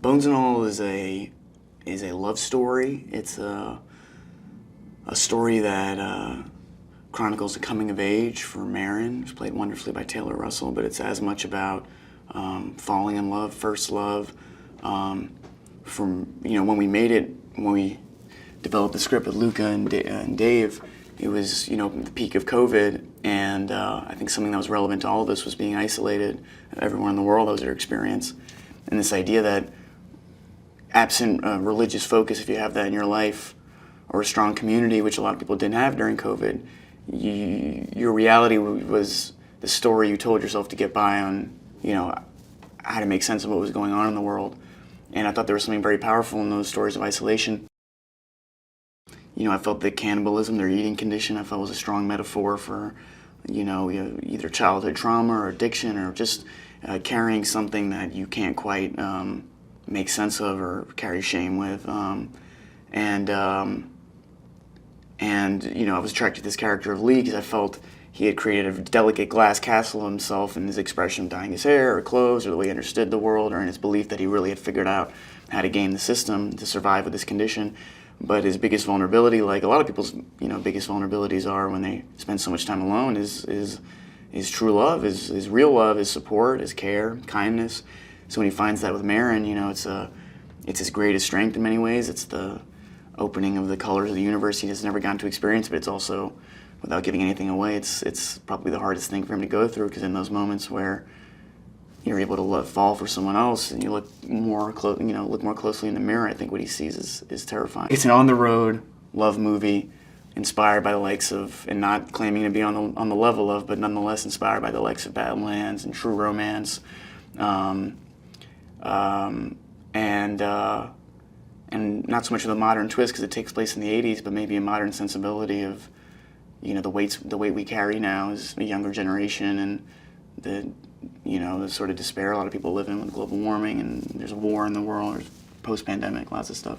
Bones and All is a love story. It's a story that chronicles a coming of age for Maren, who's played wonderfully by Taylor Russell, but it's as much about falling in love, first love. From when we made it, when we developed the script with Luca and Dave, it was the peak of COVID, and I think something that was relevant to all of us was being isolated. Everyone in the world, that was their experience, and this idea that absent religious focus, if you have that in your life, or a strong community, which a lot of people didn't have during COVID, your reality was the story you told yourself to get by on, how to make sense of what was going on in the world. And I thought there was something very powerful in those stories of isolation. I felt that cannibalism, their eating condition, I felt was a strong metaphor for, either childhood trauma or addiction, or just carrying something that you can't quite make sense of or carry shame with. And I was attracted to this character of Lee because I felt he had created a delicate glass castle of himself in his expression of dyeing his hair or clothes, or the way he understood the world, or in his belief that he really had figured out how to game the system to survive with this condition. But his biggest vulnerability, like a lot of people's biggest vulnerabilities are when they spend so much time alone, is true love, is real love, is support, is care, kindness. So when he finds that with Maren, it's his greatest strength in many ways. It's the opening of the colors of the universe he has never gotten to experience, but it's also, without giving anything away, it's probably the hardest thing for him to go through, because in those moments where you're able to fall for someone else and you look more closely in the mirror, I think what he sees is terrifying. It's an on-the-road love movie inspired by the likes of, and not claiming to be on the level of, but nonetheless inspired by the likes of Badlands and True Romance, and not so much of the modern twist because it takes place in the 80s, but maybe a modern sensibility of, the weight we carry now as a younger generation, and the sort of despair a lot of people live in with global warming, and there's a war in the world, there's post-pandemic, lots of stuff.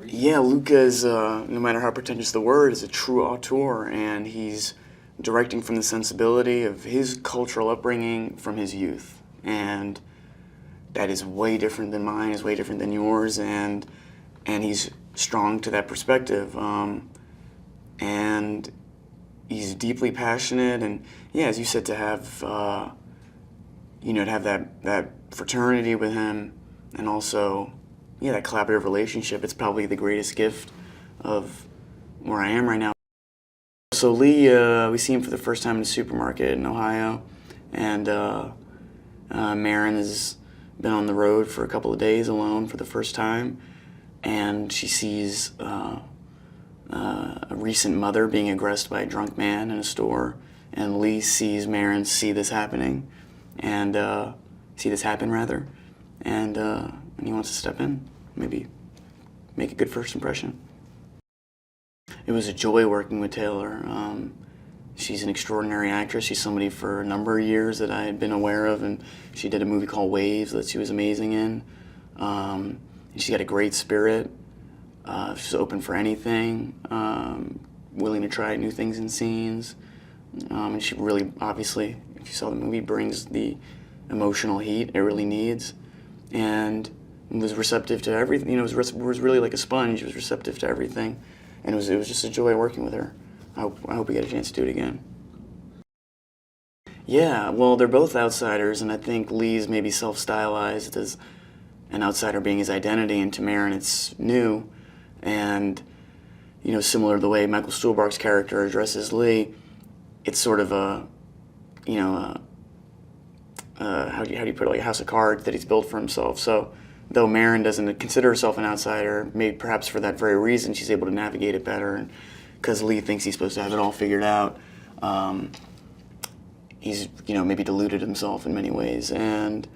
Yeah, Luca is, no matter how pretentious the word, is a true auteur, and he's directing from the sensibility of his cultural upbringing from his youth. And that is way different than mine, is way different than yours, and he's strong to that perspective. And he's deeply passionate, and yeah, as you said, to have to have that fraternity with him, and also that collaborative relationship. It's probably the greatest gift of where I am right now. So Lee, we see him for the first time in a supermarket in Ohio, and Maren has been on the road for a couple of days alone for the first time, and she sees a recent mother being aggressed by a drunk man in a store, and Lee sees Maren see this happening, and he wants to step in, maybe make a good first impression. It was a joy working with Taylor. She's an extraordinary actress. She's somebody for a number of years that I had been aware of, and she did a movie called Waves that she was amazing in. And she's got a great spirit. She's open for anything, willing to try new things and scenes. And she really, obviously, if you saw the movie, brings the emotional heat it really needs. And was receptive to everything. Was really like a sponge. She was receptive to everything. And it was just a joy working with her. I hope we get a chance to do it again. Yeah, well, they're both outsiders, and I think Lee's maybe self-stylized as an outsider being his identity, and to Maren it's new. And, similar to the way Michael Stuhlbarg's character addresses Lee, it's sort of a, how do you put it, like a house of cards that he's built for himself. So though Maren doesn't consider herself an outsider, maybe perhaps for that very reason she's able to navigate it better, and because Lee thinks he's supposed to have it all figured out, he's maybe deluded himself in many ways, and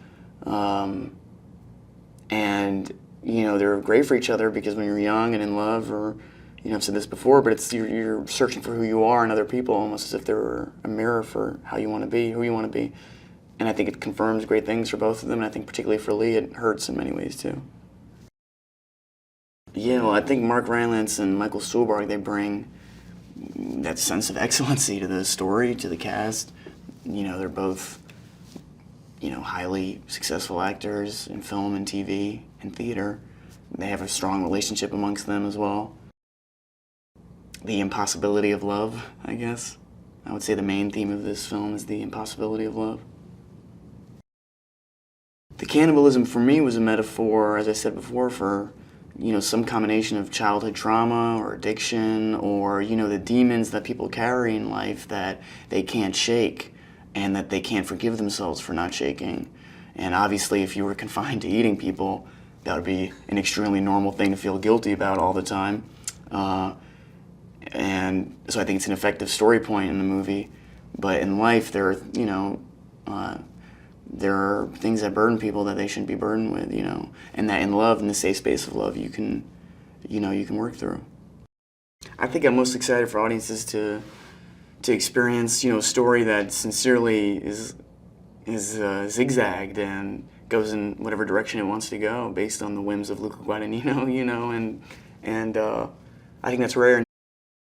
they're great for each other, because when you're young and in love, or I've said this before, but it's you're searching for who you are in other people, almost as if they're a mirror for how you want to be, who you want to be. And I think it confirms great things for both of them, and I think particularly for Lee it hurts in many ways too. Yeah, well, I think Mark Rylance and Michael Stuhlbarg, they bring that sense of excellency to the story, to the cast. They're both highly successful actors in film and TV and theater. They have a strong relationship amongst them as well. The impossibility of love, I guess. I would say the main theme of this film is the impossibility of love. The cannibalism for me was a metaphor, as I said before, for some combination of childhood trauma or addiction or the demons that people carry in life that they can't shake and that they can't forgive themselves for not shaking. And obviously, if you were confined to eating people, that would be an extremely normal thing to feel guilty about all the time. And so I think it's an effective story point in the movie. But in life, there are things that burden people that they shouldn't be burdened with, and that in love, in the safe space of love, you can work through. I think I'm most excited for audiences to experience, a story that sincerely is zigzagged and goes in whatever direction it wants to go based on the whims of Luca Guadagnino, and I think that's rare.